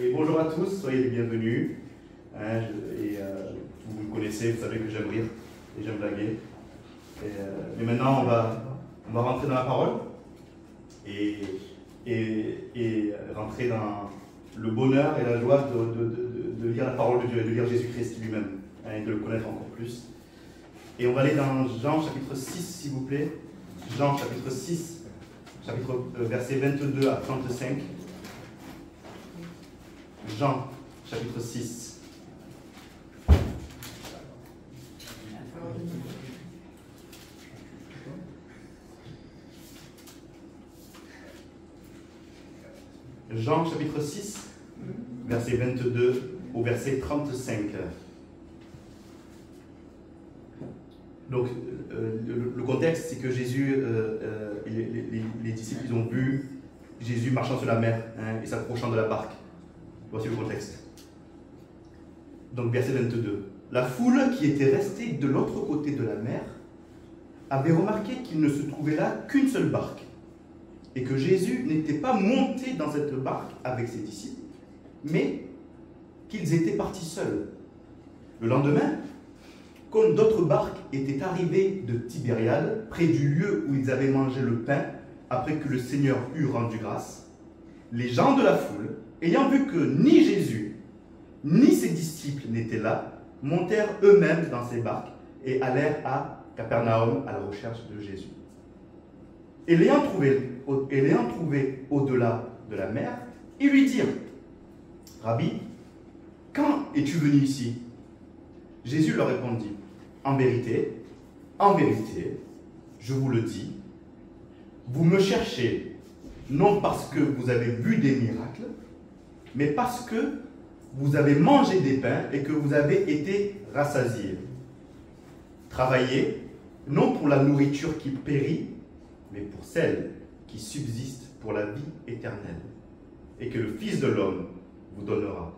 Et bonjour à tous, soyez les bienvenus. Vous me connaissez, vous savez que j'aime rire et j'aime blaguer. Mais maintenant, on va rentrer dans la parole et rentrer dans le bonheur et la joie de lire la parole de Dieu et de lire Jésus-Christ lui-même, et de le connaître encore plus. Et on va aller dans Jean chapitre 6, s'il vous plaît. Jean chapitre 6, versets 22 à 35. Jean chapitre 6. Jean chapitre 6, verset 22 au verset 35. Donc, le contexte, c'est que Jésus, les disciples, ils ont vu Jésus marchant sur la mer et s'approchant de la barque. Voici le contexte. Donc, verset 22. La foule qui était restée de l'autre côté de la mer avait remarqué qu'il ne se trouvait là qu'une seule barque et que Jésus n'était pas monté dans cette barque avec ses disciples, mais qu'ils étaient partis seuls. Le lendemain, comme d'autres barques étaient arrivées de Tibériade, près du lieu où ils avaient mangé le pain après que le Seigneur eut rendu grâce, les gens de la foule, ayant vu que ni Jésus ni ses disciples n'étaient là, montèrent eux-mêmes dans ces barques et allèrent à Capernaum à la recherche de Jésus. Et l'ayant trouvé au-delà de la mer, ils lui dirent: Rabbi, quand es-tu venu ici? Jésus leur répondit: en vérité, je vous le dis, vous me cherchez, non parce que vous avez vu des miracles, mais parce que vous avez mangé des pains et que vous avez été rassasiés. Travaillez, non pour la nourriture qui périt, mais pour celle qui subsiste pour la vie éternelle, et que le Fils de l'homme vous donnera.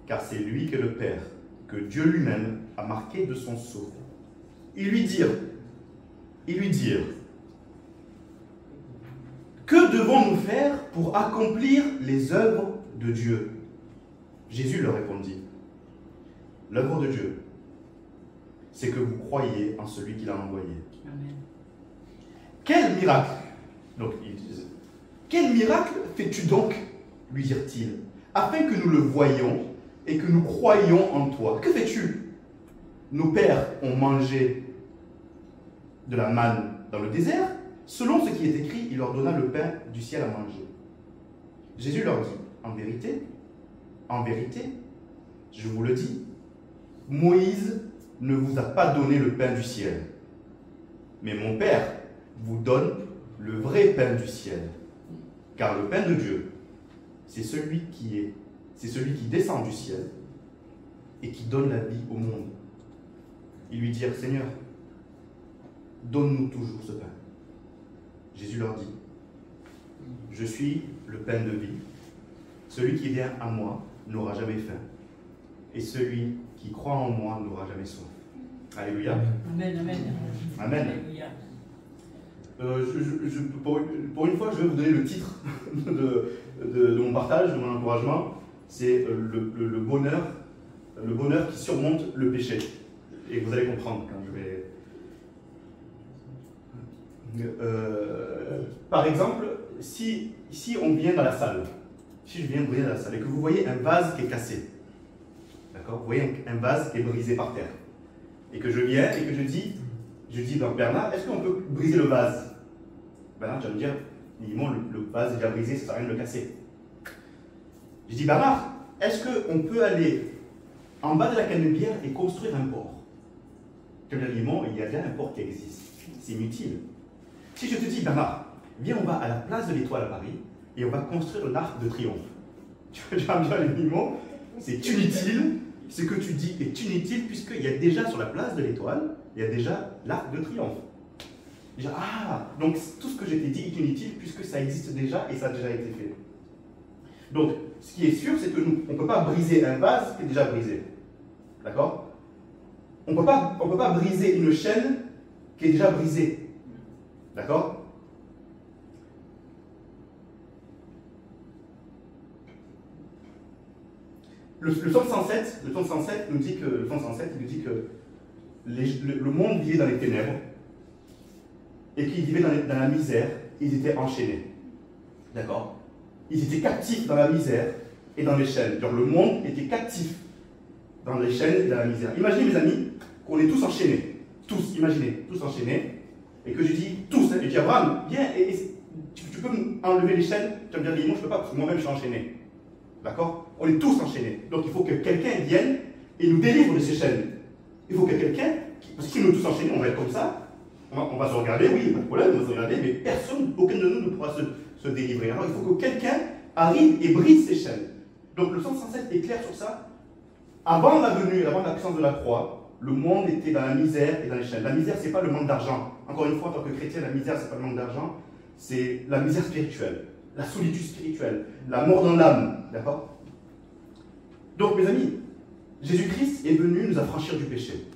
Car c'est lui que le Père, que Dieu lui-même a marqué de son sceau. Ils lui dirent, que devons-nous faire pour accomplir les œuvres de Dieu? Jésus leur répondit: l'œuvre de Dieu, c'est que vous croyez en celui qui l'a envoyé. Amen. Quel miracle! Donc ils disent: quel miracle fais-tu donc, lui dirent-ils, afin que nous le voyions et que nous croyions en toi? Que fais-tu? Nos pères ont mangé de la manne dans le désert. Selon ce qui est écrit, il leur donna le pain du ciel à manger. Jésus leur dit: en vérité, je vous le dis, Moïse ne vous a pas donné le pain du ciel, mais mon Père vous donne le vrai pain du ciel. Car le pain de Dieu, c'est celui qui descend du ciel et qui donne la vie au monde. Ils lui dirent: Seigneur, donne-nous toujours ce pain. Jésus leur dit: je suis le pain de vie. Celui qui vient à moi n'aura jamais faim, et celui qui croit en moi n'aura jamais soif. Alléluia. Amen, amen. Amen. Alléluia. Pour une fois, je vais vous donner le titre de mon partage, de mon encouragement. C'est le bonheur qui surmonte le péché. Et vous allez comprendre quand je vais... par exemple, si on vient dans la salle, si je viens dans la salle et que vous voyez un vase qui est cassé, d'accord, vous voyez un vase qui est brisé par terre, et que je viens et que je dis donc, Bernard, est-ce qu'on peut briser le vase? Bernard, tu vas me dire, minimum, le vase est déjà brisé, ça ne sert à rien de le casser. Je dis: Bernard, est-ce qu'on peut aller en bas de la canebière et construire un port? Tu vas me dire: il y a déjà un port qui existe, c'est inutile. Si je te dis: Bernard, viens, on va à la place de l'Étoile à Paris et on va construire l'Arc de Triomphe. Tu vas me dire: c'est inutile, ce que tu dis est inutile puisqu'il y a déjà sur la place de l'Étoile, il y a déjà l'Arc de Triomphe. Je dis: ah, donc tout ce que je t'ai dit est inutile puisque ça existe déjà et ça a déjà été fait. Donc, ce qui est sûr, c'est que nous, on ne peut pas briser un vase qui est déjà brisé. D'accord? On ne peut pas briser une chaîne qui est déjà brisée. D'accord? Le psaume 107, nous dit que, le monde vivait dans les ténèbres et qu'ils vivaient dans la misère, ils étaient enchaînés. D'accord? Ils étaient captifs dans la misère et dans les chaînes. Donc le monde était captif dans les chaînes et dans la misère. Imaginez, mes amis, qu'on est tous enchaînés. Tous, imaginez, tous enchaînés. Et que je dis tous, et je dis Abraham, viens, tu peux enlever les chaînes. Tu vas me dire, moi je ne peux pas, parce que moi-même je suis enchaîné. D'accord? On est tous enchaînés. Donc il faut que quelqu'un vienne et nous délivre de ces chaînes. Il faut que quelqu'un, parce que si nous tous enchaînés, on va être comme ça, on va se regarder, oui, pas de problème, on va se regarder, mais personne, aucun de nous ne pourra se délivrer. Alors il faut que quelqu'un arrive et brise ces chaînes. Donc le psaume 107 est clair sur ça. Avant la venue, avant la puissance de la croix, le monde était dans la misère et dans les chaînes. La misère, ce n'est pas le manque d'argent. Encore une fois, en tant que chrétien, la misère, ce n'est pas le manque d'argent, c'est la misère spirituelle, la solitude spirituelle, la mort dans l'âme. D'accord? Donc, mes amis, Jésus-Christ est venu nous affranchir du péché.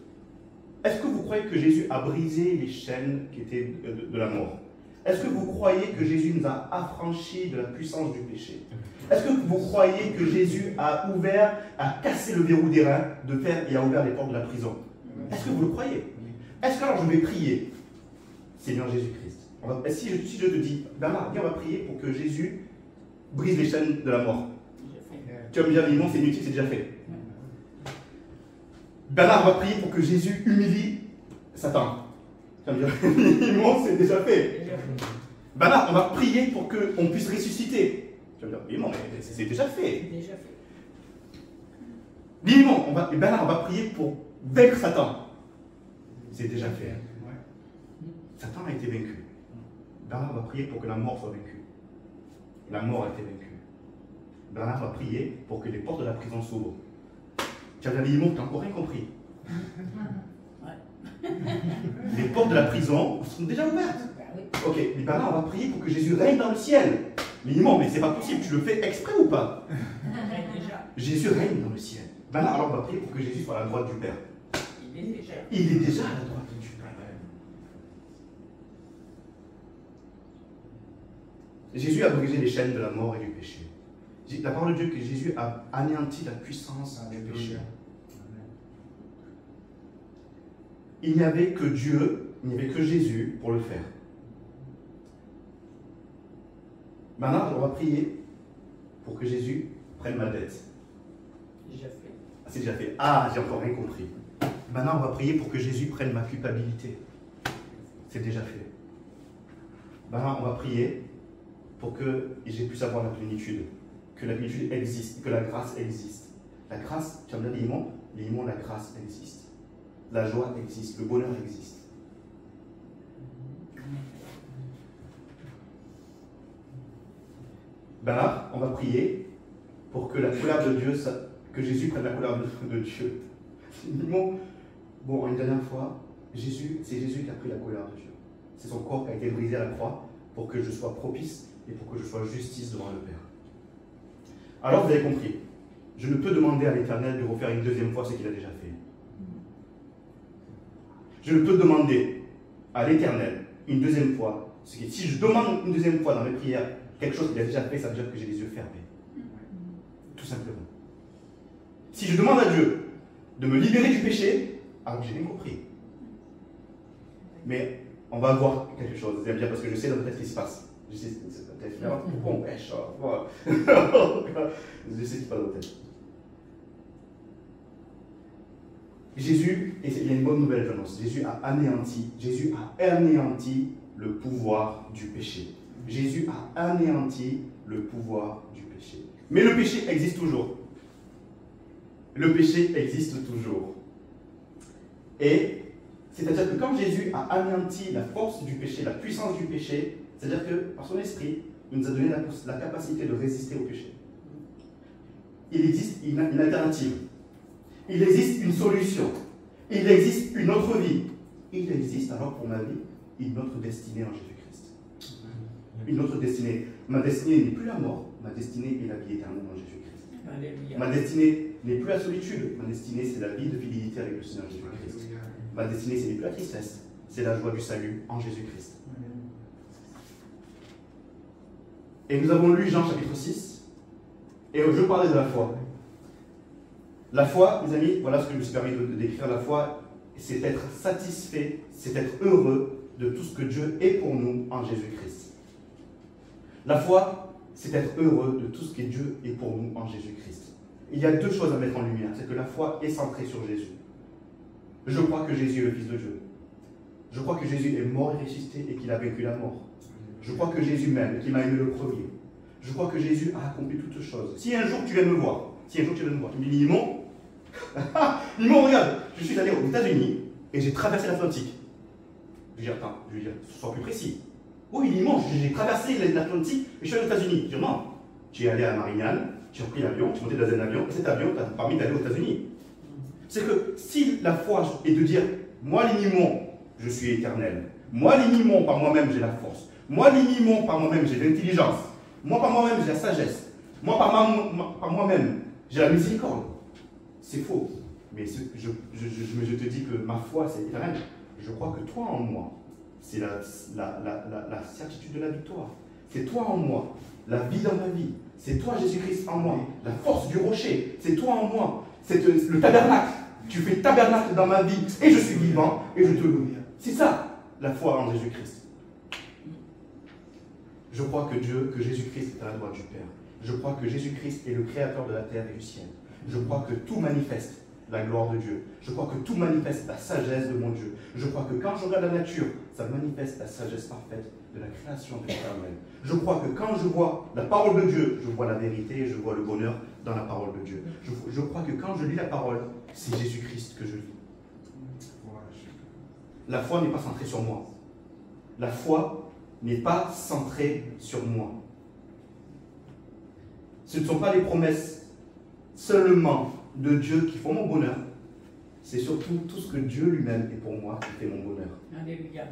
Est-ce que vous croyez que Jésus a brisé les chaînes qui étaient de la mort? Est-ce que vous croyez que Jésus nous a affranchis de la puissance du péché? Est-ce que vous croyez que Jésus a cassé le verrou des reins de fer et a ouvert les portes de la prison? Est-ce que vous le croyez? Est-ce que alors je vais prier, Seigneur Jésus-Christ? Si je te dis, Bernard, viens, on va prier pour que Jésus brise les chaînes de la mort. Tu vas me dire, non, c'est inutile, c'est déjà fait. Bernard, on va prier pour que Jésus humilie Satan. Tu vas me dire, non, c'est déjà fait. Bernard, on va prier pour qu'on puisse ressusciter. Tu vas me dire, oui, non, mais c'est déjà fait. Dis-moi, Bernard, on va prier pour vaincre Satan. C'est déjà fait. Satan a été vaincu. Bernard va prier pour que la mort soit vaincue. La mort a été vaincue. Bernard va prier pour que les portes de la prison s'ouvrent. Tu as dit, tu n'as encore rien compris. Les portes de la prison sont déjà ouvertes. Ok, mais Bernard, on va prier pour que Jésus règne dans le ciel. Mais mais c'est pas possible, tu le fais exprès ou pas? Jésus règne dans le ciel. Bernard, alors on va prier pour que Jésus soit à la droite du Père. Il est déjà à la droite du Père. Jésus a brisé les chaînes de la mort et du péché. La parole de Dieu que Jésus a anéanti la puissance du péché. Il n'y avait que Dieu, il n'y avait que Jésus pour le faire. Maintenant, on va prier pour que Jésus prenne ma dette. C'est déjà fait. Ah, j'ai encore rien compris. Maintenant, on va prier pour que Jésus prenne ma culpabilité. C'est déjà fait. Maintenant, on va prier pour que j'ai pu savoir la plénitude. Que la plénitude existe, que la grâce existe. La grâce, tu as dit les mots, la grâce existe. La joie existe, le bonheur existe. Là, on va prier pour que la colère de Dieu, que Jésus prenne la colère de Dieu. Bon, une dernière fois, c'est Jésus qui a pris la colère de Dieu. C'est son corps qui a été brisé à la croix pour que je sois propice et pour que je sois justice devant le Père. Alors vous avez compris, je ne peux demander à l'Éternel de refaire une deuxième fois ce qu'il a déjà fait. Je ne peux demander à l'Éternel une deuxième fois, si je demande une deuxième fois dans mes prières quelque chose qu'il a déjà fait, ça veut dire que j'ai les yeux fermés. Tout simplement. Si je demande à Dieu de me libérer du péché, alors j'ai bien compris. Mais on va voir quelque chose, vous allez me dire, parce que je sais dans ma tête ce qui se passe. Je sais, peut-être pourquoi on pêche. Je sais ce qui se passe dans ma tête. Jésus, et il y a une bonne nouvelle, j'annonce, Jésus a anéanti le pouvoir du péché. Jésus a anéanti le pouvoir du péché. Mais le péché existe toujours. Le péché existe toujours. Et c'est-à-dire que quand Jésus a anéanti la force du péché, la puissance du péché, c'est-à-dire que par son esprit, il nous a donné la capacité de résister au péché. Il existe une alternative. Il existe une solution. Il existe une autre vie. Il existe alors pour ma vie une autre destinée en Jésus-Christ. Une autre destinée. Ma destinée n'est plus la mort, ma destinée est la vie éternelle en Jésus-Christ. Ma destinée n'est plus la solitude, ma destinée c'est la vie de fidélité avec le Seigneur Jésus-Christ. Ma destinée ce n'est plus la tristesse, c'est la joie du salut en Jésus-Christ. Et nous avons lu Jean chapitre 6, et je parlais de la foi. La foi, mes amis, voilà ce que je me suis permis de décrire. La foi, c'est être satisfait, c'est être heureux de tout ce que Dieu est pour nous en Jésus-Christ. La foi, c'est être heureux de tout ce que Dieu est pour nous en Jésus-Christ. Il y a deux choses à mettre en lumière. C'est que la foi est centrée sur Jésus. Je crois que Jésus est le Fils de Dieu. Je crois que Jésus est mort et ressuscité et qu'il a vaincu la mort. Je crois que Jésus m'aime et qu'il m'a aimé le premier. Je crois que Jésus a accompli toutes choses. Si un jour tu viens me voir, tu me dis, Nimon, Nimon, regarde, je suis allé aux États-Unis et j'ai traversé l'Atlantique. Je vais dire, sois plus précis. Oui, Nimon, j'ai traversé l'Atlantique et je suis allé aux États-Unis. Je dis, non, tu es allé à Marignane, tu as pris l'avion, tu es monté dans un avion et cet avion t'a permis d'aller aux États-Unis. C'est que si la foi est de dire, moi, les Nimon, je suis éternel. Moi, les Nimon, par moi-même, j'ai la force. Moi, les Nimon, par moi-même, j'ai l'intelligence. Moi, par moi-même, j'ai la sagesse. Moi, par moi-même, j'ai la miséricorde. C'est faux. Mais je te dis que ma foi, c'est éternel. Je crois que toi en moi, c'est la certitude de la victoire. C'est toi en moi, la vie dans ma vie. C'est toi, Jésus-Christ, en moi. La force du rocher, c'est toi en moi. C'est le tabernacle. Tu fais tabernacle dans ma vie et je suis vivant et je te loue. C'est ça, la foi en Jésus-Christ. Je crois que Jésus-Christ est à la droite du Père. Je crois que Jésus-Christ est le créateur de la terre et du ciel. Je crois que tout manifeste la gloire de Dieu. Je crois que tout manifeste la sagesse de mon Dieu. Je crois que quand je regarde la nature, ça manifeste la sagesse parfaite de la création de l'Éternel. Je crois que quand je vois la parole de Dieu, je vois la vérité et je vois le bonheur dans la parole de Dieu. Je crois que quand je lis la parole, c'est Jésus-Christ que je lis. La foi n'est pas centrée sur moi. La foi n'est pas centrée sur moi. Ce ne sont pas les promesses seulement de Dieu qui font mon bonheur. C'est surtout tout ce que Dieu lui-même est pour moi qui fait mon bonheur. Alléluia.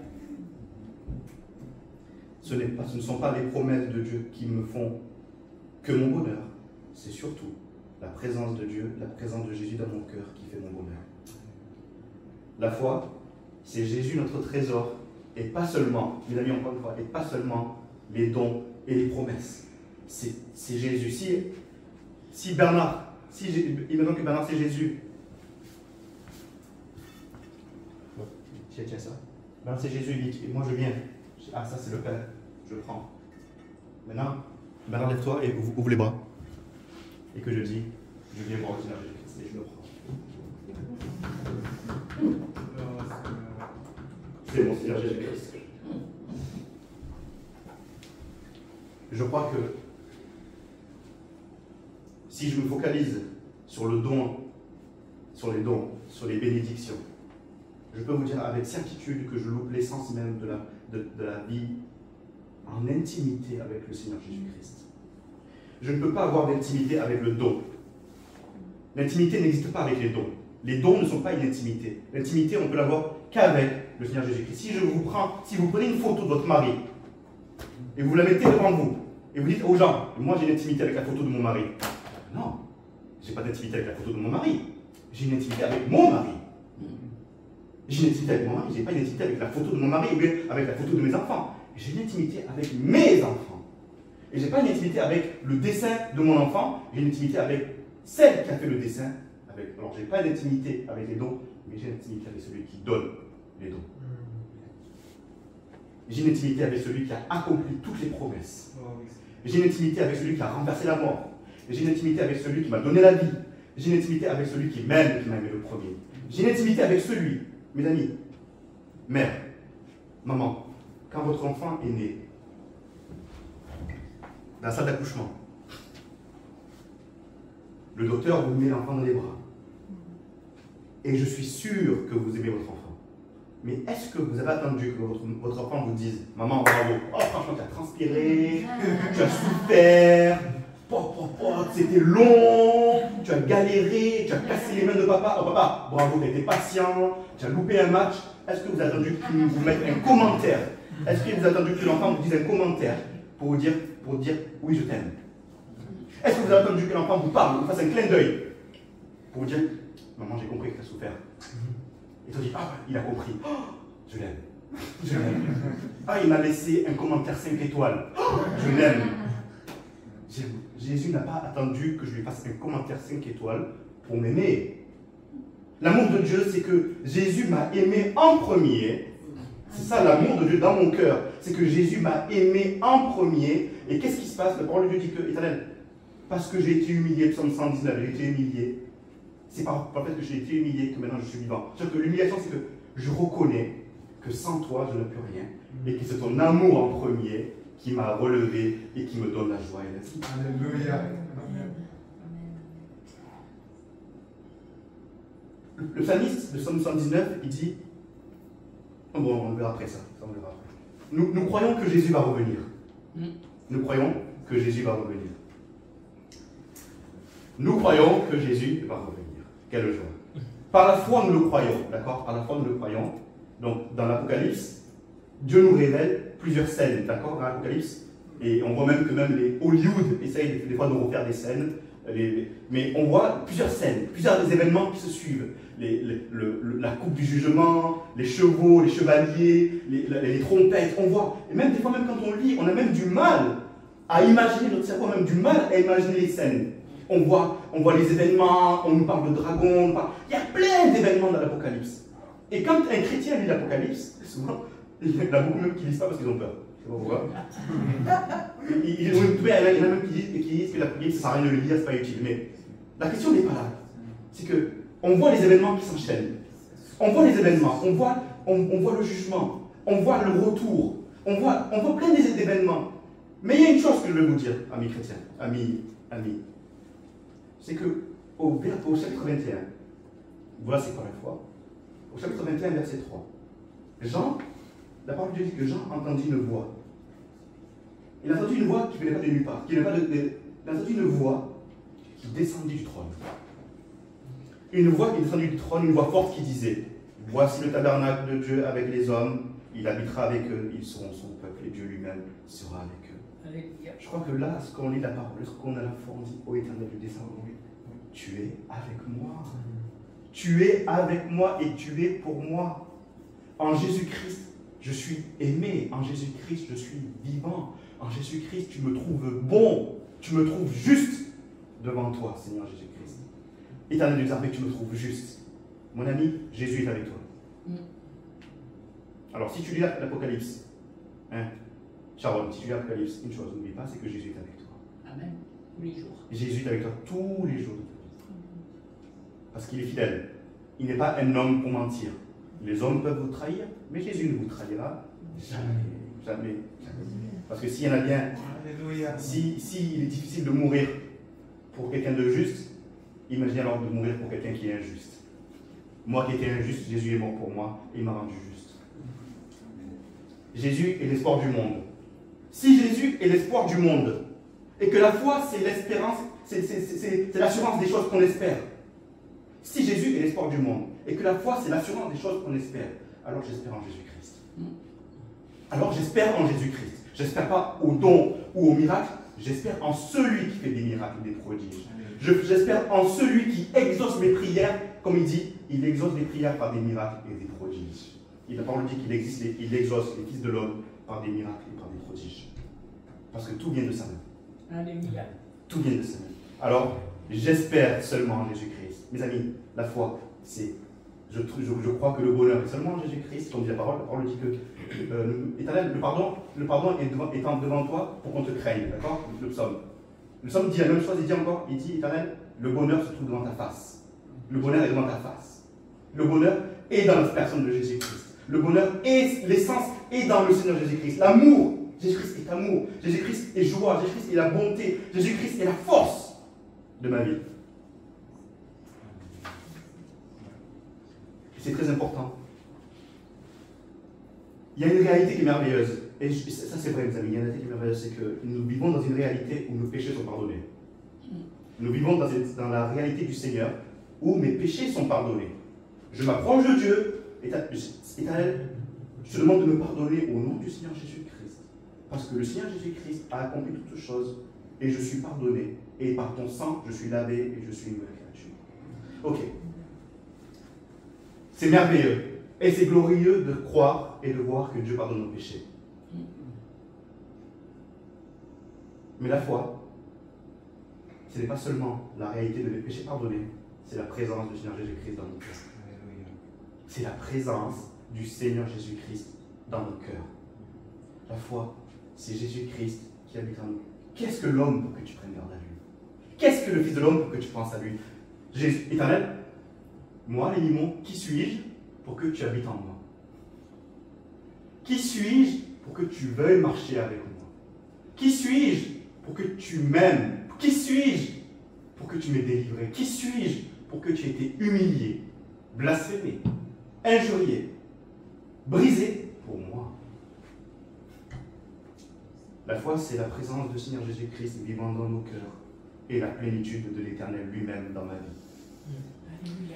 Ce ne sont pas les promesses de Dieu qui me font que mon bonheur. C'est surtout la présence de Dieu, la présence de Jésus dans mon cœur qui fait mon bonheur. La foi, c'est Jésus notre trésor, et pas seulement, mes amis, encore une fois, et pas seulement les dons et les promesses. C'est Jésus. Si Bernard, imaginons que Bernard c'est Jésus. Tiens ça. Bernard c'est Jésus, et moi je viens. Ah, ça c'est le Père, je le prends. Maintenant, Bernard, lève-toi et ouvre les bras. Et que je dis, je viens voir le Seigneur Jésus-Christ et je le prends. C'est mon Seigneur Jésus-Christ. Je crois que si je me focalise sur le don, sur les dons, sur les bénédictions, je peux vous dire avec certitude que je loupe l'essence même de la vie en intimité avec le Seigneur Jésus-Christ. Je ne peux pas avoir d'intimité avec le don. L'intimité n'existe pas avec les dons. Les dons ne sont pas une intimité. L'intimité, on peut l'avoir qu'avec le Seigneur Jésus-Christ. Si vous prenez une photo de votre mari et vous la mettez devant vous et vous dites aux gens, moi j'ai une intimité avec la photo de mon mari. Non, je n'ai pas d'intimité avec la photo de mon mari. J'ai une intimité avec mon mari. J'ai une intimité avec mon mari, je n'ai pas une intimité avec la photo de mon mari ou bien avec la photo de mes enfants. J'ai une intimité avec mes enfants. Et je n'ai pas une intimité avec le dessin de mon enfant, j'ai une intimité avec celle qui a fait le dessin. Alors, je n'ai pas d'intimité avec les dons, mais j'ai une intimité avec celui qui donne les dons. J'ai une intimité avec celui qui a accompli toutes les promesses. J'ai une intimité avec celui qui a renversé la mort. J'ai une intimité avec celui qui m'a donné la vie. J'ai une intimité avec celui qui m'aime et qui m'a aimé le premier. J'ai une intimité avec celui, mes amis, mère, maman, quand votre enfant est né, dans la salle d'accouchement, le docteur vous met l'enfant dans les bras. Et je suis sûr que vous aimez votre enfant. Mais est-ce que vous avez attendu que votre enfant vous dise « Maman, bravo, oh franchement, tu as transpiré, tu as souffert, c'était long, tu as galéré, tu as cassé les mains de papa, oh papa, bravo, tu as été patient, tu as loupé un match. » Est-ce que vous avez attendu qu'il vous mette un commentaire? Est-ce que vous avez attendu que l'enfant vous dise un commentaire pour dire « Oui, je t'aime » Est-ce que vous avez attendu que l'enfant vous parle, vous fasse un clin d'œil pour vous dire « Maman, j'ai compris que tu as souffert. » Et tu dis « Ah, il a compris. Oh, je l'aime. Je l'aime. Ah, il m'a laissé un commentaire 5 étoiles. Oh, je l'aime. » Jésus n'a pas attendu que je lui fasse un commentaire 5 étoiles pour m'aimer. L'amour de Dieu, c'est que Jésus m'a aimé en premier. C'est ça l'amour de Dieu dans mon cœur. C'est que Jésus m'a aimé en premier. Et qu'est-ce qui se passe? La parole de Dieu dit que, Éternel, parce que j'ai été humilié, Psaume 119, j'ai été humilié. C'est par le fait que j'ai été humilié que maintenant je suis vivant. C'est-à-dire que l'humiliation, c'est que je reconnais que sans toi, je ne peux rien. Et que c'est ton amour en premier qui m'a relevé et qui me donne la joie et la vie. Alléluia. Amen. Le psalmiste de Psaume 119, il dit, oh bon, on verra après ça, on verra après. Nous croyons que Jésus va revenir. Nous croyons que Jésus va revenir. Nous croyons que Jésus va revenir. Quelle joie. Par la foi, nous le croyons, d'accord? Par la foi, nous le croyons. Donc, dans l'Apocalypse, Dieu nous révèle plusieurs scènes, d'accord? Dans l'Apocalypse. Et on voit même que même les Hollywood essayent des fois de refaire des scènes. Mais on voit plusieurs scènes, plusieurs événements qui se suivent. La coupe du jugement, les chevaux, les chevaliers, les trompettes, on voit. Et même des fois, même quand on lit, on a même du mal à imaginer, notre cerveau a même du mal à imaginer les scènes. On voit les événements, on nous parle de dragons, il y a plein d'événements dans l'Apocalypse. Et quand un chrétien lit l'Apocalypse, souvent, il y en a beaucoup même qui ne lisent pas parce qu'ils ont peur. Je sais pas pourquoi. Il y en a même qui disent que l'Apocalypse, ça ne sert à rien de le lire, c'est pas utile. Mais la question n'est pas là. C'est que on voit les événements qui s'enchaînent. On voit les événements, on voit le jugement, on voit le retour, on voit plein d'événements. Mais il y a une chose que je veux vous dire, amis chrétiens, amis, c'est que au chapitre 21, voilà c'est quoi la foi. Au chapitre 21, verset 3, la parole de Dieu dit que Jean entendit une voix. Il a entendu une voix qui ne venait pas de nulle part, il a entendu une voix qui descendit du trône. Une voix qui est descendue du trône, une voix forte qui disait, voici le tabernacle de Dieu avec les hommes, il habitera avec eux, ils seront son peuple et Dieu lui-même sera avec eux. Je crois que là, ce qu'on lit la parole, lorsqu'on a la foi, on dit, ô Éternel, je descends en lui. Tu es avec moi. Tu es avec moi et tu es pour moi. En Jésus-Christ, je suis aimé. En Jésus-Christ, je suis vivant. En Jésus-Christ, tu me trouves bon. Tu me trouves juste devant toi, Seigneur Jésus-Christ. Éternel Dieu, tu me trouves juste. Mon ami, Jésus est avec toi. Alors, si tu lis l'Apocalypse, Sharon, si tu lis l'Apocalypse, une chose, n'oublie pas, c'est que Jésus est avec toi. Amen. Tous les jours. Jésus est avec toi tous les jours de ta vie. Parce qu'il est fidèle. Il n'est pas un homme pour mentir. Les hommes peuvent vous trahir, mais Jésus ne vous trahira jamais. Jamais. Parce que s'il y en a bien, si il est difficile de mourir pour quelqu'un de juste, imaginez alors de mourir pour quelqu'un qui est injuste. Moi qui étais injuste, Jésus est mort pour moi et il m'a rendu juste. Jésus est l'espoir du monde. Si Jésus est l'espoir du monde, et que la foi c'est l'espérance, c'est l'assurance des choses qu'on espère. Si Jésus est l'espoir du monde, et que la foi c'est l'assurance des choses qu'on espère, alors j'espère en Jésus-Christ. Alors j'espère en Jésus-Christ. J'espère pas au don ou au miracle, j'espère en celui qui fait des miracles et des prodiges. J'espère en celui qui exauce mes prières, comme il dit, il exauce les prières par des miracles et des prodiges. La parole dit qu'il exauce les fils de l'homme par des miracles et par des prodiges. Parce que tout vient de sa main. Alléluia. Tout vient de sa main. Alors, j'espère seulement en Jésus-Christ. Mes amis, la foi, c'est... Je crois que le bonheur est seulement en Jésus-Christ, comme dit la parole dit que Éternel, le pardon étant devant toi pour qu'on te craigne, d'accord? Le psaume dit la même chose, il dit Éternel, le bonheur se trouve devant ta face. Le bonheur est devant ta face. Le bonheur est dans la personne de Jésus-Christ. Le bonheur est l'essence est dans le Seigneur Jésus-Christ. L'amour, Jésus-Christ est amour. Jésus-Christ est joie. Jésus-Christ est la bonté. Jésus-Christ est la force de ma vie. C'est très important. Il y a une réalité qui est merveilleuse. Et ça c'est vrai, mes amis. Il y a une réalité qui est merveilleuse, c'est que nous vivons dans une réalité où nos péchés sont pardonnés. Nous vivons dans la réalité du Seigneur où mes péchés sont pardonnés. Je m'approche de Dieu. Éternel, je te demande de me pardonner au nom du Seigneur Jésus-Christ. Parce que le Seigneur Jésus-Christ a accompli toutes choses et je suis pardonné. Et par ton sang, je suis lavé et je suis une nouvelle créature. Ok. C'est merveilleux. Et c'est glorieux de croire et de voir que Dieu pardonne nos péchés. Mais la foi, ce n'est pas seulement la réalité de mes péchés pardonnés, c'est la présence du Seigneur Jésus-Christ dans nos cœurs. C'est la présence du Seigneur Jésus-Christ dans nos cœurs. La foi, c'est Jésus-Christ qui habite en nous. Qu'est-ce que l'homme pour que tu prennes garde à lui? Qu'est-ce que le Fils de l'homme pour que tu penses à lui? Jésus, Éternel, moi, les limons, qui suis-je pour que tu habites en moi? Qui suis-je pour que tu veuilles marcher avec moi? Qui suis-je pour que tu m'aimes? Qui suis-je pour que tu m'aies délivré? Qui suis-je pour que tu aies été humilié, blasphémé, injurié, brisé pour moi? La foi, c'est la présence du Seigneur Jésus-Christ vivant dans nos cœurs et la plénitude de l'Éternel lui-même dans ma vie.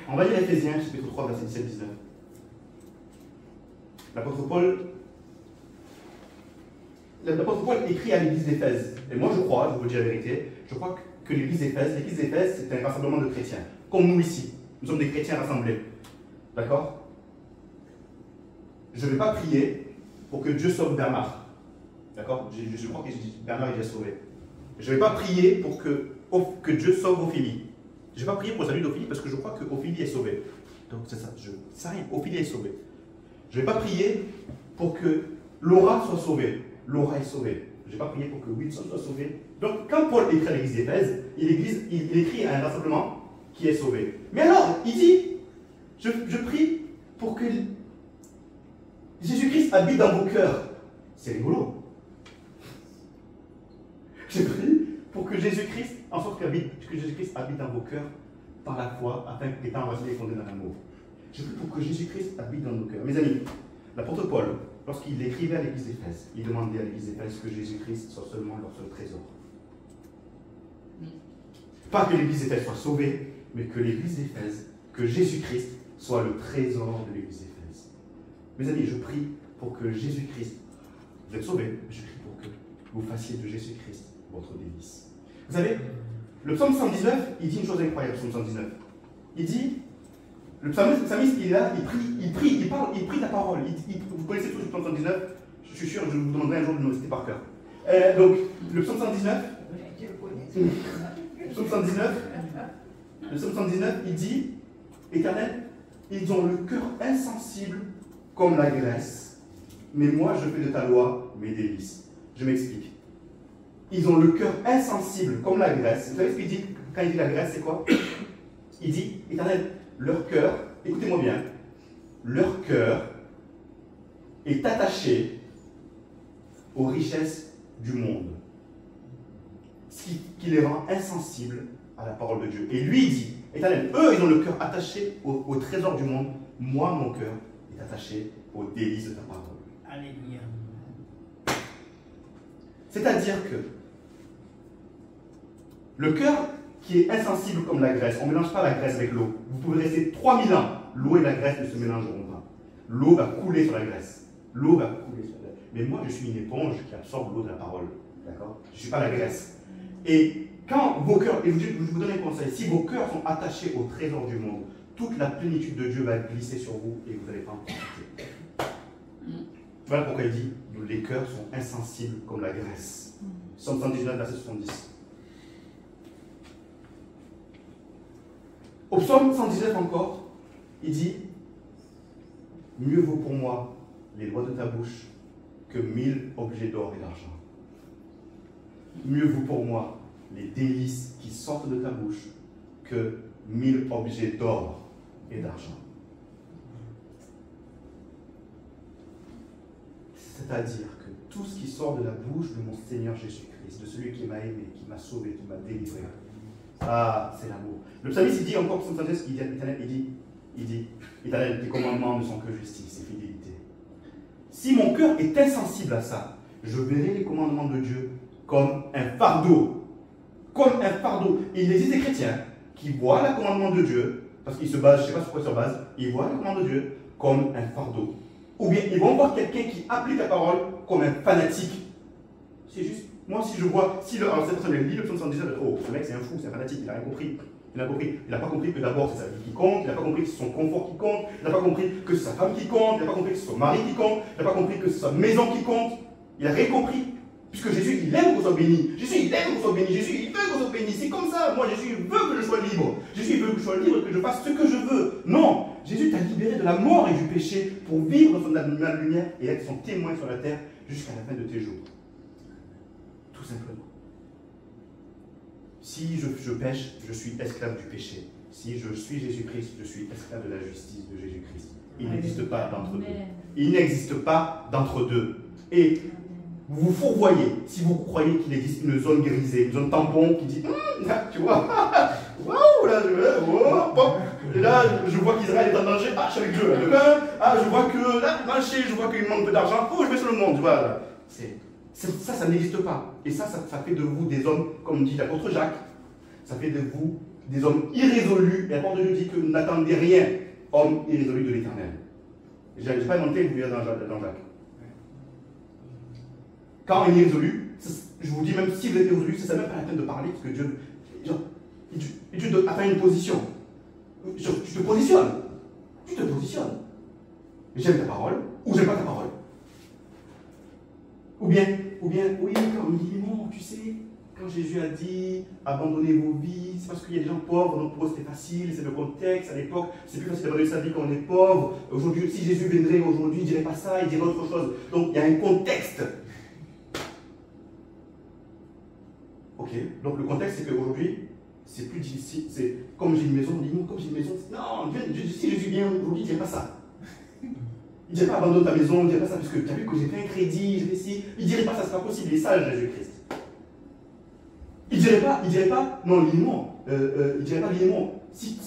On va lire Éphésiens, chapitre 3, verset 17-19. L'apôtre Paul écrit à l'église d'Éphèse. Et moi, je crois, je vous dis la vérité, je crois que l'église d'Éphèse, c'est un rassemblement de chrétiens. Comme nous ici. Nous sommes des chrétiens rassemblés. D'accord? Je ne vais pas prier pour que Dieu sauve Bernard. D'accord? Je crois que Bernard est déjà sauvé. Je ne vais pas prier pour que Dieu sauve Ophélie. Je ne vais pas prier pour le salut d'Ophélie parce que je crois que Ophélie est sauvée. Donc c'est ça, je sais rien, Ophélie est sauvée. Je ne vais pas prier pour que Laura soit sauvée. Laura est sauvée. Je ne vais pas prier pour que Wilson soit sauvé. Donc quand Paul écrit à l'église d'Éphèse, il écrit à un rassemblement qui est sauvé. Mais alors, il dit, je prie pour que Jésus-Christ habite dans vos cœurs. C'est rigolo. Je prie pour que Jésus-Christ, en sorte que Jésus-Christ habite dans vos cœurs par la foi, afin qu'étant enraciné et fondé dans l'amour. Je prie pour que Jésus-Christ habite dans nos cœurs. Mes amis, l'apôtre Paul, lorsqu'il écrivait à l'église d'Éphèse, il demandait à l'église d'Éphèse que Jésus-Christ soit seulement leur seul trésor. Pas que l'église d'Éphèse soit sauvée, mais que l'église d'Éphèse, que Jésus-Christ soit le trésor de l'église d'Éphèse. Mes amis, je prie pour que Jésus-Christ, vous êtes sauvés, je prie pour que vous fassiez de Jésus-Christ votre délice. Vous savez, le psaume 119, il dit une chose incroyable, le psaume 119. Il dit, le psalmiste, il est là, il prie la parole. Vous connaissez tous le psaume 119, je suis sûr, je vous demanderai un jour de nous réciter par cœur. Donc, le psaume 119, le psaume 119, il dit, Éternel, ils ont le cœur insensible comme la graisse, mais moi je fais de ta loi mes délices. Je m'explique. Ils ont le cœur insensible comme la graisse. Vous savez ce qu'il dit quand il dit la graisse, c'est quoi? Il dit, Éternel, leur cœur, écoutez-moi bien, leur cœur est attaché aux richesses du monde. Ce qui les rend insensibles à la parole de Dieu. Et lui, il dit, Éternel, eux, ils ont le cœur attaché au trésor du monde. Moi, mon cœur est attaché aux délices de ta parole. Alléluia. C'est-à-dire que le cœur qui est insensible comme la graisse, on ne mélange pas la graisse avec l'eau. Vous pouvez rester 3000 ans, l'eau et la graisse ne se mélangeront pas. L'eau va couler sur la graisse. L'eau va couler sur la graisse. Mais moi, je suis une éponge qui absorbe l'eau de la parole. D'accord? Je ne suis pas la graisse. Et quand vos cœurs, et je vous donne un conseil, si vos cœurs sont attachés au trésor du monde, toute la plénitude de Dieu va glisser sur vous et vous n'allez pas en profiter. Voilà pourquoi il dit, les cœurs sont insensibles comme la graisse. Psaume 119, verset 70. Au psaume 119 encore, il dit, mieux vaut pour moi les lois de ta bouche que 1000 objets d'or et d'argent. Mieux vaut pour moi les délices qui sortent de ta bouche que 1000 objets d'or et d'argent. C'est-à-dire que tout ce qui sort de la bouche de mon Seigneur Jésus-Christ, de celui qui m'a aimé, qui m'a sauvé, qui m'a délivré, ah, c'est l'amour. Le psalmiste, il dit encore, il dit, Éternel, tes commandements ne sont que justice et fidélité. Si mon cœur est insensible à ça, je verrai les commandements de Dieu comme un fardeau. Comme un fardeau. Et il existe des chrétiens qui voient le commandement de Dieu, parce qu'ils se basent, je ne sais pas sur quoi ils se basent, ils voient le commandement de Dieu comme un fardeau. Ou bien ils vont voir quelqu'un qui applique la parole comme un fanatique. C'est juste, moi si je vois, alors cette personne elle lit le psaume 119, oh ce mec c'est un fou, c'est un fanatique, il n'a rien compris. Il n'a pas compris que d'abord c'est sa vie qui compte, il n'a pas compris que c'est son confort qui compte, il n'a pas compris que c'est sa femme qui compte, il n'a pas compris que c'est son mari qui compte, il n'a pas compris que c'est sa maison qui compte. Il n'a rien compris. Puisque Jésus, il aime qu'on soit béni. Jésus, il aime qu'on soit béni. Jésus, il veut qu'on soit béni. C'est comme ça. Moi, Jésus, il veut que je sois libre. Jésus, il veut que sois libre, que je fasse ce que je veux. Non, Jésus t'a libéré de la mort et du péché pour vivre dans la lumière et être son témoin sur la terre jusqu'à la fin de tes jours. Tout simplement. Si je pêche, je suis esclave du péché. Si je suis Jésus-Christ, je suis esclave de la justice de Jésus-Christ. Il n'existe pas d'entre deux. Il n'existe pas d'entre deux. Et vous vous fourvoyez si vous croyez qu'il existe une zone grisée, une zone tampon qui dit tu vois, waouh, là, et là, je vois qu'Israël est en danger, je suis avec Dieu, là, je vois que là, marché, je vois qu'il manque d'argent, je vais sur le monde, tu vois, là. Ça n'existe pas. Et ça fait de vous des hommes, comme dit l'apôtre Jacques, ça fait de vous des hommes irrésolus. Et l'apôtre Dieu dit que n'attendez rien, homme irrésolu de l'éternel. Je n'ai pas inventé, vous verrez dans Jacques. Quand on est irrésolu, je vous dis même si vous êtes irrésolu, ça ne même pas la peine de parler, parce que Dieu, Dieu a fait une position. Tu te positionnes. Tu te positionnes. J'aime ta parole, ou j'aime pas ta parole. Ou bien, oui, quand on dit non, tu sais, quand Jésus a dit abandonnez vos vies, c'est parce qu'il y a des gens pauvres, donc pour eux c'était facile, c'est le contexte, à l'époque, c'est plus facile d'abandonner sa vie quand on est pauvre. Aujourd'hui, si Jésus viendrait aujourd'hui, il ne dirait pas ça, il dirait autre chose. Donc il y a un contexte. Ok, donc le contexte c'est qu'aujourd'hui, c'est plus difficile, c'est comme j'ai une maison, on dit non, comme j'ai une maison, non, si Jésus vient aujourd'hui, il ne dirait pas ça. Il ne dirait pas abandonne ta maison, il ne dirait pas ça, parce que tu as vu que j'ai fait un crédit, j'ai fait ci. Il ne dirait pas ça, c'est pas possible, il est sage Jésus-Christ. Il ne dirait pas, non, liement, il dirait pas liement, si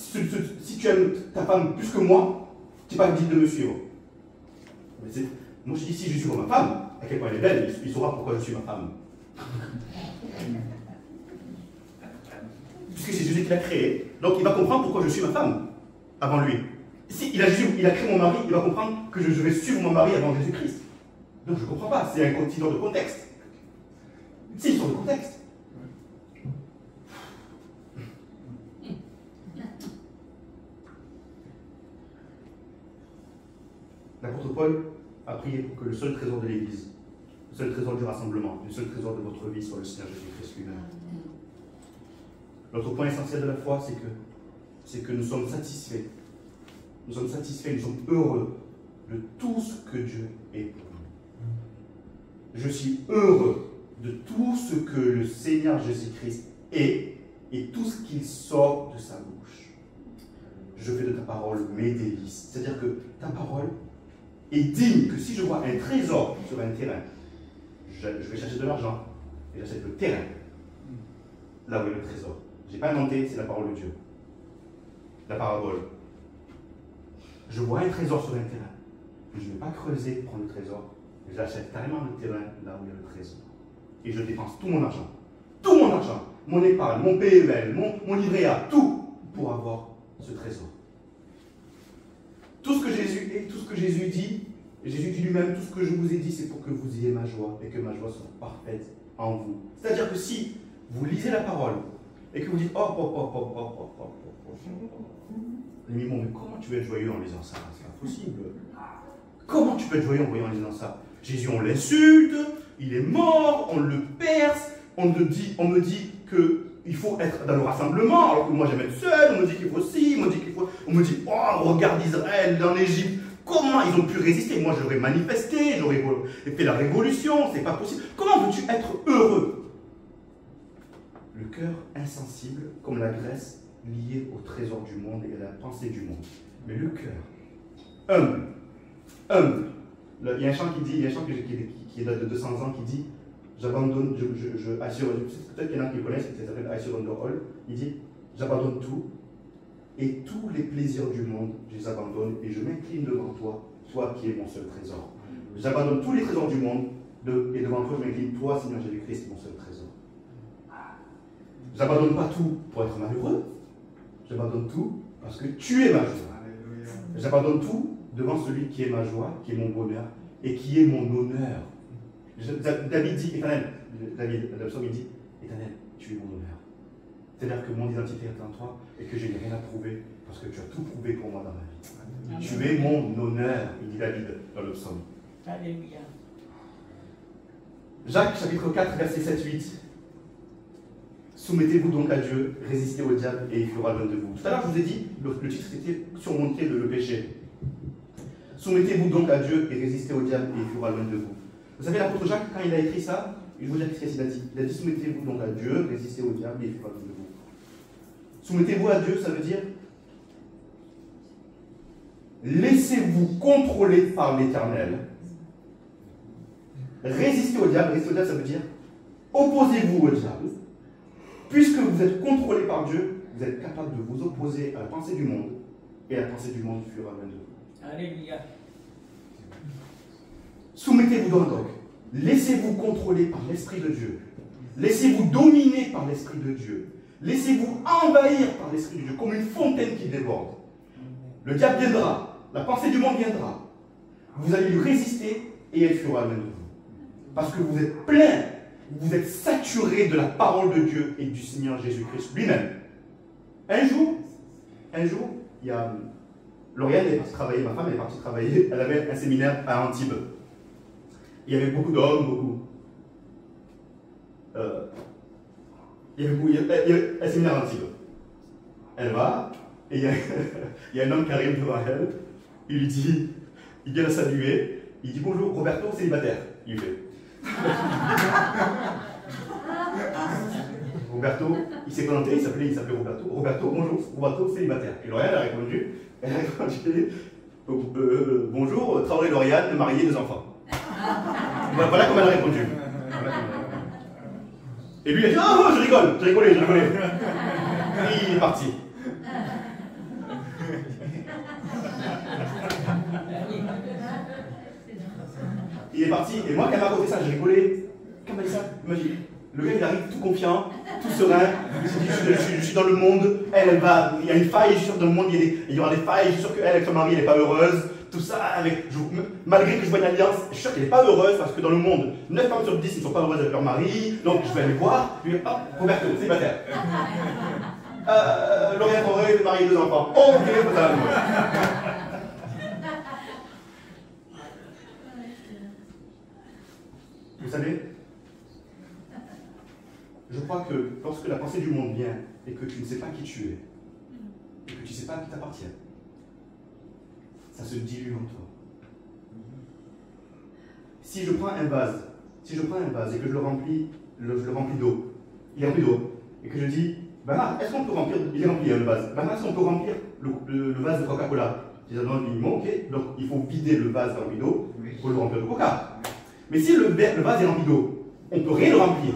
tu aimes ta femme plus que moi, tu n'es pas digne de me suivre. Mais moi je dis, si je suis ma femme, à quel point elle est belle, il saura pourquoi je suis ma femme. Puisque c'est Jésus qui l'a créé, donc il va comprendre pourquoi je suis ma femme avant lui. Si il a créé mon mari, il va comprendre que je vais suivre mon mari avant Jésus-Christ. Donc je ne comprends pas, c'est une sorte de contexte. C'est une sorte de contexte. L'apôtre Paul a prié pour que le seul trésor de l'Église, le seul trésor du rassemblement, le seul trésor de votre vie soit le Seigneur Jésus-Christ lui-même. L'autre point essentiel de la foi, c'est que nous sommes satisfaits. Nous sommes satisfaits, nous sommes heureux de tout ce que Dieu est pour nous. Je suis heureux de tout ce que le Seigneur Jésus-Christ est et tout ce qu'il sort de sa bouche. Je fais de ta parole mes délices. C'est-à-dire que ta parole est digne que si je vois un trésor sur un terrain, je vais chercher de l'argent et j'achète le terrain. Là où est le trésor. Je n'ai pas inventé, c'est la parole de Dieu. La parabole. Je vois un trésor sur un terrain. Je ne vais pas creuser pour prendre le trésor. J'achète carrément le terrain là où il y a le trésor. Et je dépense tout mon argent. Tout mon argent. Mon épargne, mon PEL, mon livret A, tout pour avoir ce trésor. Tout ce que Jésus est, tout ce que Jésus dit lui-même, tout ce que je vous ai dit, c'est pour que vous ayez ma joie et que ma joie soit parfaite en vous. C'est-à-dire que si vous lisez la parole et que vous dites les mimons, mais comment tu peux être joyeux en lisant ça? C'est pas possible. Comment tu peux être joyeux en lisant ça? Jésus, on l'insulte, il est mort, on le perce, on me dit qu'il faut être dans le rassemblement, alors que moi j'aime être seul, on me dit qu'il faut ci, on me dit, oh, regarde Israël en Égypte, comment ils ont pu résister? Moi j'aurais manifesté, j'aurais fait la révolution, c'est pas possible. Comment veux-tu être heureux? Le cœur insensible, comme la graisse, lié au trésor du monde et à la pensée du monde. Mais le cœur, humble. Il y a un chant qui date de 200 ans qui dit j'abandonne, peut-être qu'il y en a qui connaissent, ça s'appelle I surrender all. Il dit j'abandonne tout et tous les plaisirs du monde, je les abandonne et je m'incline devant toi, toi qui es mon seul trésor. J'abandonne tous les trésors du monde et devant toi je m'incline, toi Seigneur Jésus-Christ, mon seul trésor. J'abandonne pas tout pour être malheureux. J'abandonne tout parce que tu es ma joie. J'abandonne tout devant celui qui est ma joie, qui est mon bonheur et qui est mon honneur. David dit, le psaume dit, Éternel, tu es mon honneur. C'est-à-dire que mon identité est en toi et que je n'ai rien à prouver parce que tu as tout prouvé pour moi dans ma vie. Tu es mon honneur, il dit David dans le psaume. Alléluia. Jacques chapitre 4, verset 7-8. Soumettez-vous donc à Dieu, résistez au diable et il fera loin de vous. Tout à l'heure, je vous ai dit, le titre c'était surmonter le péché. Soumettez-vous donc à Dieu et résistez au diable et il fera loin de vous. Vous savez, l'apôtre Jacques, quand il a écrit ça, je vais vous dire ce qu'il a dit. Il a dit soumettez-vous donc à Dieu, résistez au diable et il fera loin de vous. Soumettez-vous à Dieu, ça veut dire laissez-vous contrôler par l'Éternel. Résistez au diable, ça veut dire opposez-vous au diable. Puisque vous êtes contrôlé par Dieu, vous êtes capable de vous opposer à la pensée du monde, et la pensée du monde fera loin de vous. Alléluia. Soumettez-vous donc. Laissez-vous contrôler par l'Esprit de Dieu. Laissez-vous dominer par l'Esprit de Dieu. Laissez-vous envahir par l'Esprit de Dieu, comme une fontaine qui déborde. Le diable viendra, la pensée du monde viendra. Vous allez lui résister et elle fera loin de vous. Parce que vous êtes plein, vous êtes saturé de la parole de Dieu et du Seigneur Jésus-Christ lui-même. Un jour, il y a Lauriane est partie travailler, ma femme est partie travailler, elle avait un séminaire à Antibes. Il y avait beaucoup d'hommes, il y avait un séminaire à Antibes. Elle va, et il y a un homme qui arrive devant elle, il lui dit, il vient la saluer, il dit bonjour, Roberto, célibataire. Il lui fait. Roberto, il s'est présenté, il s'appelait Roberto. Roberto, bonjour, Roberto, célibataire. Et Lauriane a répondu, bonjour, Traoré Lauriane, mariée, 2 enfants. Voilà comment elle a répondu. Et lui, il a dit, oh, j'ai rigolé. Et il est parti. Il est parti, et moi, quand elle m'a raconté ça, j'ai rigolé. Quand elle m'a dit ça, imagine, le gars, il arrive tout confiant, tout serein. Il s'est dit, je suis dans le monde, elle va, il y a une faille, je suis sûr, dans le monde, il y aura des failles, je suis sûr qu'elle, avec son mari, elle n'est pas heureuse. Tout ça, malgré que je vois une alliance, je suis sûr qu'elle n'est pas heureuse, parce que dans le monde, 9 femmes sur 10 ne sont pas heureuses avec leur mari, donc je vais aller voir. Puis, hop, Roberto, célibataire. Lauriane Traoré, mariée, 2 enfants. Ok, voilà. Vous savez, je crois que lorsque la pensée du monde vient et que tu ne sais pas qui tu es, et que tu ne sais pas qui t'appartient, ça se dilue en toi. Si je prends un vase et que je le remplis d'eau, il est rempli d'eau, et que je dis, Bernard, est-ce qu'on peut remplir, il est rempli le vase, Bernard, est-ce qu'on peut remplir le vase de Coca-Cola? Je dis, non, ok, donc il faut vider le vase rempli d'eau pour le remplir de Coca. Mais si le vase est rempli d'eau, on ne peut rien le remplir.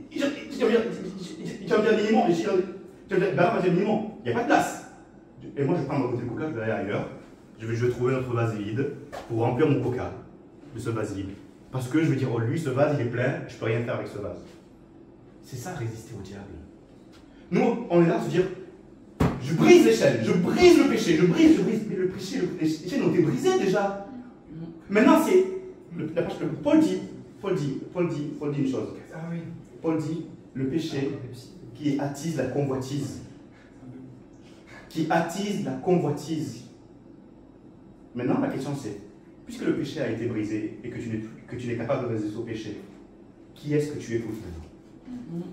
Tu vas me dire minimum, et si tu vas me dire minimum, il n'y a pas de place. Et moi, je prends ma bouteille de Coca, je vais aller ailleurs, je vais trouver notre vase vide pour remplir mon Coca de ce vase vide. Parce que je vais dire, oh lui, ce vase, il est plein, je ne peux rien faire avec ce vase. C'est ça, résister au diable. Nous, on est là à se dire, je brise les chaînes, je brise le péché, je brise le péché, les chaînes ont été brisées déjà. Maintenant, c'est... Paul dit une chose. Ah oui. Paul dit le péché qui attise la convoitise. Qui attise la convoitise. Maintenant, la question c'est, puisque le péché a été brisé et que tu n'es capable de résister au péché, qui est-ce que tu écoutes maintenant?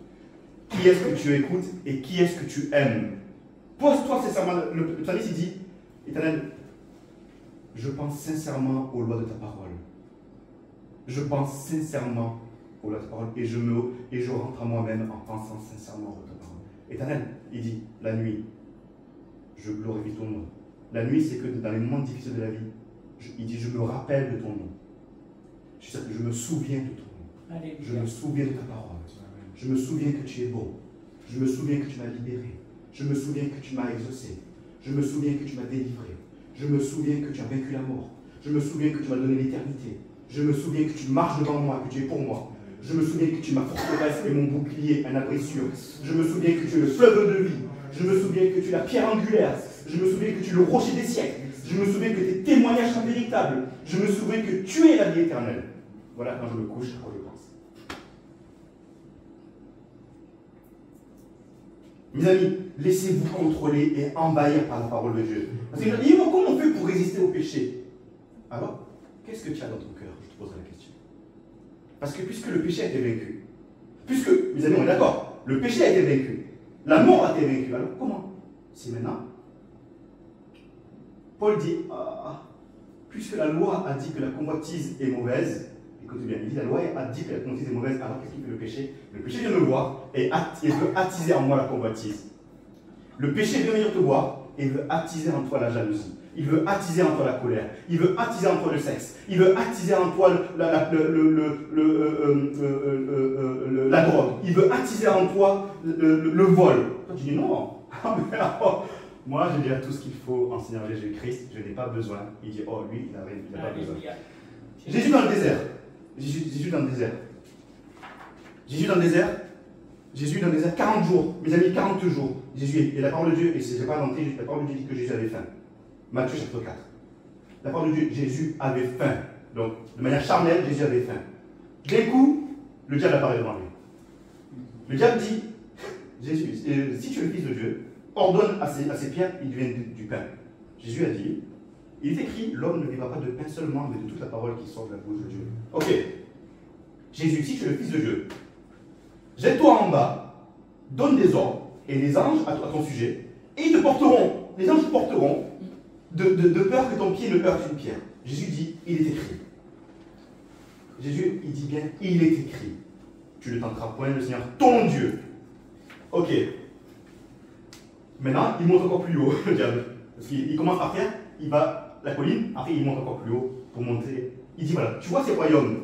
Qui est-ce que tu écoutes et qui est-ce que tu aimes? Pose-toi sincèrement, le psalmiste il dit, Éternel, je pense sincèrement aux lois de ta parole. Je pense sincèrement aux lois de ta parole et je rentre à moi-même en pensant sincèrement aux lois de ta parole. Éternel, il dit, la nuit, je glorifie ton nom. La nuit, c'est que dans les moments difficiles de la vie, il dit, je me rappelle de ton nom. Je me souviens de ton nom. Alléluia. Je me souviens de ta parole. Je me souviens que tu es bon. Je me souviens que tu m'as libéré. Je me souviens que tu m'as exaucé. Je me souviens que tu m'as délivré. Je me souviens que tu as vaincu la mort. Je me souviens que tu m'as donné l'éternité. Je me souviens que tu marches devant moi, que tu es pour moi. Je me souviens que tu m'as forteresse et mon bouclier, un abri sûr. Je me souviens que tu es le fleuve de vie. Je me souviens que tu es la pierre angulaire. Je me souviens que tu es le rocher des siècles. Je me souviens que tes témoignages sont véritables. Je me souviens que tu es la vie éternelle. Voilà quand je me couche, quand je pense. Mes amis, laissez-vous contrôler et envahir par la parole de Dieu. Parce que comment on fait pour résister au péché? Alors, qu'est-ce que tu as dans ton cœur? Je te poserai la question. Parce que puisque le péché a été vaincu, puisque, mes amis, on est d'accord, Le péché a été vaincu. La mort a été vaincue. Alors comment? Si maintenant, Paul dit, puisque la loi a dit que la convoitise est mauvaise, écoutez bien, il dit la loi a dit que la convoitise est mauvaise, alors qu'est-ce qu'il fait le péché? Le péché vient me voir et veut attiser en moi la convoitise. Le péché vient venir te voir et veut attiser en toi la jalousie. Il veut attiser en toi la colère. Il veut attiser en toi le sexe. Il veut attiser en toi la drogue. Il veut attiser en toi le vol. Toi, tu dis non. Moi, j'ai déjà tout ce qu'il faut en Seigneur Jésus-Christ. Je n'ai pas besoin. Il dit, oh, lui, il n'a pas besoin. Jésus dans le désert. Jésus dans le désert. Jésus dans le désert. Jésus dans le désert, 40 jours. Mes amis, 40 jours. Jésus, et la parole de Dieu, et je n'ai pas inventé, la parole de Dieu dit que Jésus avait faim. Matthieu chapitre 4. La parole de Dieu, Jésus avait faim. Donc, de manière charnelle, Jésus avait faim. D'un coup, le diable apparaît devant lui. Le diable dit, Jésus, si tu es le Fils de Dieu, ordonne à ces pierres qu'ils deviennent du pain. Jésus a dit, il est écrit, l'homme ne vivra pas de pain seulement, mais de toute la parole qui sort de la bouche de Dieu. Ok. Jésus, si tu es le Fils de Dieu, jette-toi en bas, donne des ordres, et les anges à ton sujet, et ils te porteront, les anges te porteront, de peur que ton pied ne heurte une pierre. Jésus dit, il est écrit. Jésus, il dit bien, il est écrit. Tu ne tenteras point le Seigneur, ton Dieu. Ok. Maintenant, il monte encore plus haut, le diable. Parce qu'il commence par terre, il va la colline, après il monte encore plus haut pour monter. Il dit, voilà, tu vois ces royaumes,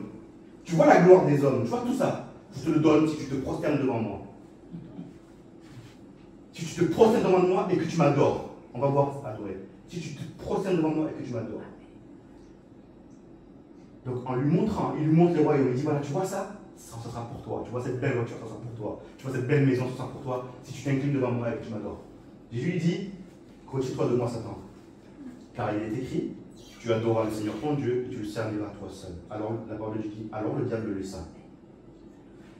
tu vois la gloire des hommes, tu vois tout ça. Je te le donne si tu te prosternes devant moi. Si tu te prosternes devant moi et que tu m'adores, on va voir adorer. Si tu te prosternes devant moi et que tu m'adores. Donc en lui montrant, il lui montre les royaumes, il dit voilà, tu vois ça, ça sera pour toi. Tu vois cette belle voiture, ça sera pour toi. Tu vois cette belle maison, ça sera pour toi. Si tu t'inclines devant moi et que tu m'adores. Jésus lui dit, retire-toi de moi, Satan. Car il est écrit, tu adoreras le Seigneur ton Dieu et tu le serviras toi seul. Alors la parole de Dieu dit, alors le diable le laissa.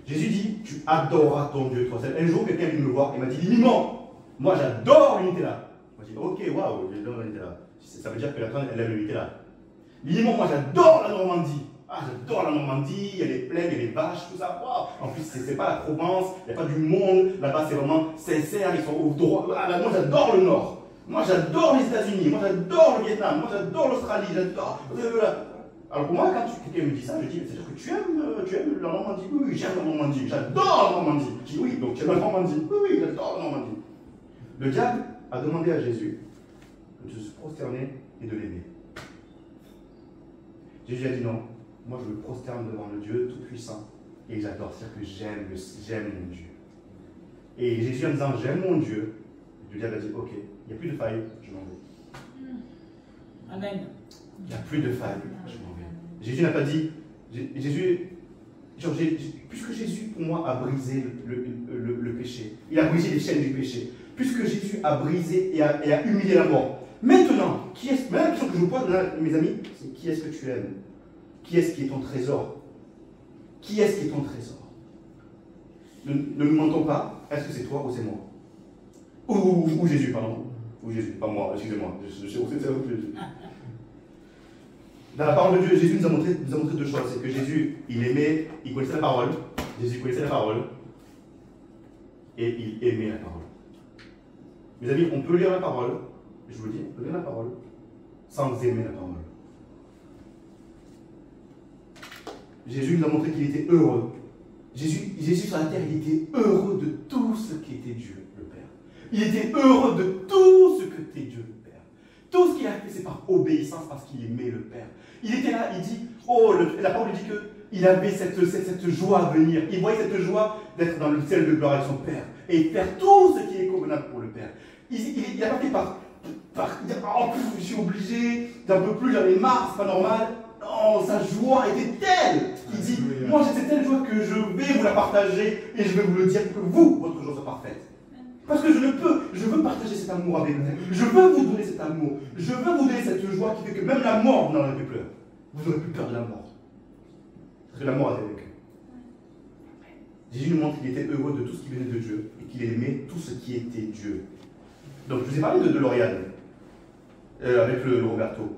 Jésus dit, tu adoreras ton Dieu toi seul. Un jour, quelqu'un vient me voir et m'a dit, Limon, moi j'adore l'unité là. Moi j'ai dit, ok, waouh, j'adore l'unité là. Ça veut dire que la personne, elle aime l'unité là. Limon, moi j'adore la Normandie. Ah, j'adore la Normandie, il y a les plaines, il y a les vaches, tout ça. Wow. En plus, c'est pas la Provence, il n'y a pas du monde. Là-bas, c'est vraiment sincère, ils sont au droit. Ah, moi j'adore le Nord. Moi j'adore les États-Unis. Moi j'adore le Vietnam. Moi j'adore l'Australie. J'adore. Alors pour moi, quand quelqu'un me dit ça, je dis, c'est-à-dire que tu aimes la Normandie? Oui, oui, j'aime la Normandie. J'adore la Normandie. Je dis, oui, donc tu aimes la Normandie? Oui, oui, j'adore la Normandie. Le diable a demandé à Jésus de se prosterner et de l'aimer. Jésus a dit non, moi je me prosterne devant le Dieu Tout-Puissant et j'adore, c'est-à-dire que j'aime mon Dieu. Et Jésus en disant j'aime mon Dieu, le diable a dit ok, il n'y a plus de faille, je m'en vais. Amen. Il n'y a plus de faille, je m'en vais. Jésus n'a pas dit, puisque Jésus pour moi a brisé le péché, il a brisé les chaînes du péché, puisque Jésus a brisé et a humilié la mort. Maintenant, la question que je vous pose, mes amis, c'est qui est-ce que tu aimes? Qui est-ce qui est ton trésor? Qui est-ce qui est ton trésor? Ne nous mentons pas, est-ce que c'est toi ou c'est moi? Ou Jésus, pardon. Ou Jésus, pas moi, excusez-moi. Je sais où c'est Jésus. Dans la parole de Dieu, Jésus nous a montré deux choses. C'est que Jésus, il aimait, il connaissait la parole. Jésus connaissait la parole. Et il aimait la parole. Mes amis, on peut lire la parole. Je vous le dis, on peut lire la parole sans aimer la parole. Jésus nous a montré qu'il était heureux. Jésus sur la terre, il était heureux de tout ce qu'était Dieu, le Père. Il était heureux de tout ce que était Dieu, le Père. Tout ce qu'il a fait, c'est par obéissance, parce qu'il aimait le Père. Il était là, il dit, la parole dit qu'il avait cette joie à venir. Il voyait cette joie d'être dans le ciel de gloire avec son Père et faire tout ce qui est convenable pour le Père. Il n'a pas fait je suis obligé, d'un peu plus, j'en ai marre, c'est pas normal. Non, sa joie était telle. Il dit, moi j'ai cette telle joie que je vais vous la partager et je vais vous le dire pour que vous, votre joie soit parfaite. Parce que je veux partager cet amour avec vous. Je veux vous donner cet amour. Je veux vous donner cette joie qui fait que même la mort, vous n'en avez plus peur. Vous n'aurez plus peur de la mort. Parce que la mort a été vécue. Jésus nous montre qu'il était heureux de tout ce qui venait de Dieu et qu'il aimait tout ce qui était Dieu. Donc je vous ai parlé de Lauriane avec le Roberto.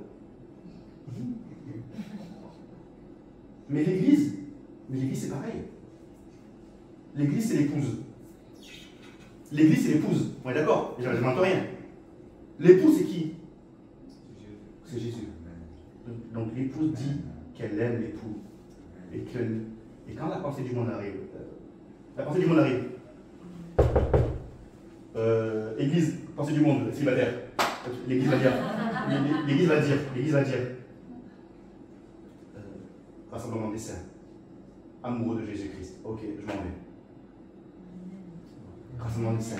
Mais l'église c'est pareil. L'église c'est l'épouse. L'église, c'est l'épouse. On est d'accord? Je n'invente rien. L'épouse, c'est qui? C'est Jésus. Donc l'épouse dit qu'elle aime l'époux. Et quand la pensée du monde arrive, Église, pensée du monde, célibataire, l'Église va dire, rassemblement des saints, amoureux de Jésus-Christ. Ok, je m'en vais. Rassemblement des saints.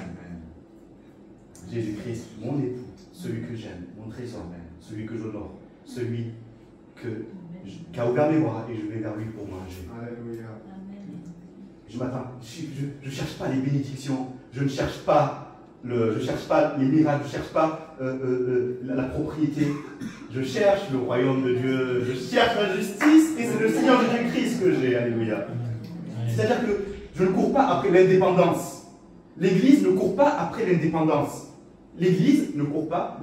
Jésus-Christ, mon époux, celui que j'aime, mon trésor, celui que j'honore, celui qui a ouvert mes bras et je vais vers lui pour manger. Alléluia. Je m'attends, je ne cherche pas les bénédictions, je ne cherche pas les miracles, je ne cherche pas la propriété, je cherche le royaume de Dieu, je cherche la justice et c'est le Seigneur Jésus-Christ que j'ai. Alléluia. C'est-à-dire que je ne cours pas après l'indépendance. L'Église ne court pas après l'indépendance. L'Église ne court pas,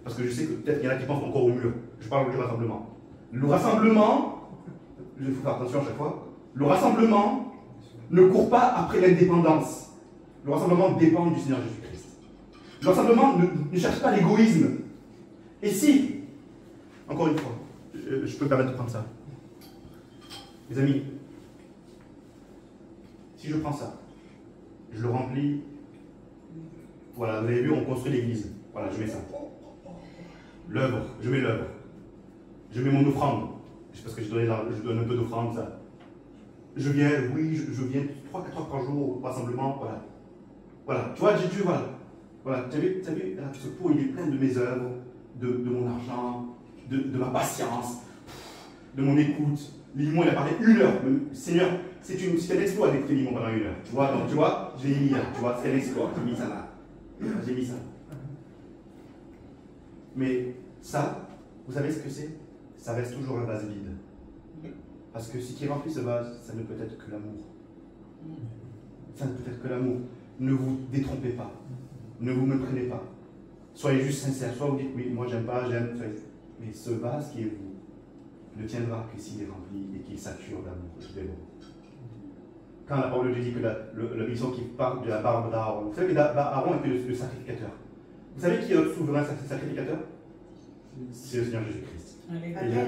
parce que je sais que peut-être qu'il y en a qui pensent encore au mur. Je parle du rassemblement. Le rassemblement, il faut faire attention à chaque fois, le rassemblement ne court pas après l'indépendance. Le rassemblement dépend du Seigneur Jésus-Christ. Le rassemblement ne cherche pas l'égoïsme. Et si, encore une fois, je peux me permettre de prendre ça. Mes amis, si je prends ça, je le remplis. Voilà, vous avez vu, on construit l'église. Voilà, je mets ça. L'œuvre, je mets l'œuvre. Je mets mon offrande. Parce que je donne un peu d'offrande, ça. Je viens 3-4 fois par jour au rassemblement, voilà. Voilà, tu vois, Dieu, voilà. Voilà, tu as vu, là, ce pot, il est plein de mes œuvres, de mon argent, de ma patience, de mon écoute. Limon, il a parlé 1 heure. Seigneur, c'est un exploit d'écouter Limon pendant 1 heure. Tu vois, donc tu vois, j'ai mis là, tu vois, c'est un exploit, j'ai mis ça là. J'ai mis ça. Mais ça, vous savez ce que c'est? Ça reste toujours un vase vide. Parce que ce qui remplit ce vase, ça ne peut être que l'amour. Ça ne peut être que l'amour. Ne vous détrompez pas. Ne vous méprenez pas. Soyez juste sincères. Soit vous dites, oui, moi j'aime pas, j'aime. Mais ce vase qui est vous ne tiendra que s'il est rempli et qu'il sature d'amour. Quand la parole de Dieu dit que la mission qui parle de la barbe d'Aaron, vous savez que Aaron était le sacrificateur. Vous savez qui est notre souverain sacrificateur? C'est le Seigneur Jésus-Christ.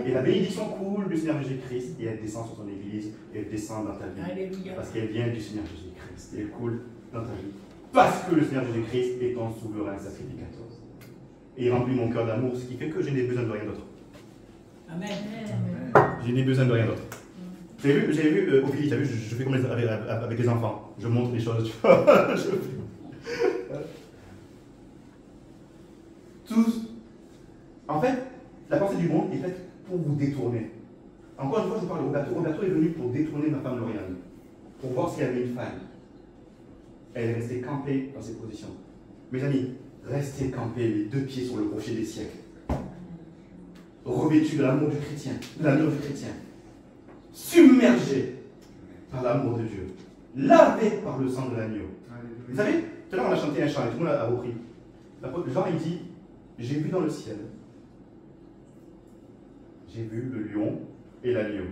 Et la bénédiction coule du Seigneur Jésus-Christ et elle descend sur son église et elle descend dans ta vie. Alléluia. Parce qu'elle vient du Seigneur Jésus-Christ et elle coule dans ta vie. Parce que le Seigneur Jésus-Christ est ton souverain sacrificateur. Et il remplit mon cœur d'amour, ce qui fait que je n'ai besoin de rien d'autre. Amen. Je n'ai besoin de rien d'autre. Vous avez vu, Ophélie, tu as vu, je fais comme avec les enfants. Je montre les choses, tu vois. Tous. En fait, la pensée du monde est faite pour vous détourner. Encore une fois, je parle de Roberto. Roberto est venu pour détourner ma femme Lauriane. Pour voir s'il y avait une faille. Elle est restée campée dans ses positions. Mes amis, restez campés les 2 pieds sur le rocher des siècles. Revêtus de l'amour du chrétien, de l'amour du chrétien. Submergés par l'amour de Dieu. Lavés par le sang de l'agneau. Vous savez, tout à l'heure on a chanté un chant et tout le monde a repris. Jean il dit, j'ai vu dans le ciel, j'ai vu le lion et l'agneau.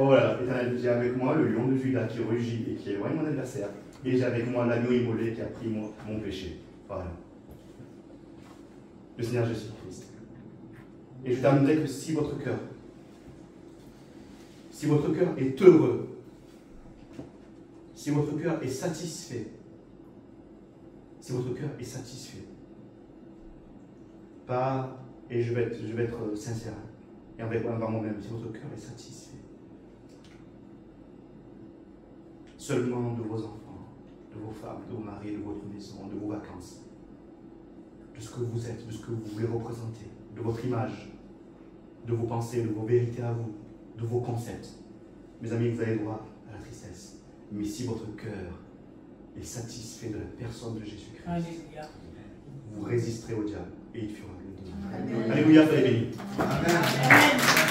Oh là là, j'ai avec moi le lion de Juda qui rugit et qui éloigne mon adversaire. Et j'ai avec moi l'agneau immolé qui a pris mon péché. Voilà. Le Seigneur Jésus-Christ. Et je terminerai que si votre cœur est heureux, si votre cœur est satisfait, pas, et je vais être sincère, et envers moi-même, si votre cœur est satisfait, seulement de vos enfants, de vos femmes, de vos maris, de votre maison, de vos vacances, de ce que vous êtes, de ce que vous voulez représenter, de votre image, de vos pensées, de vos vérités à vous, de vos concepts. Mes amis, vous avez droit à la tristesse. Mais si votre cœur est satisfait de la personne de Jésus-Christ, Alléluia. vous résisterez au diable et il fuira le diable. Alléluia, soyez bénis. Amen.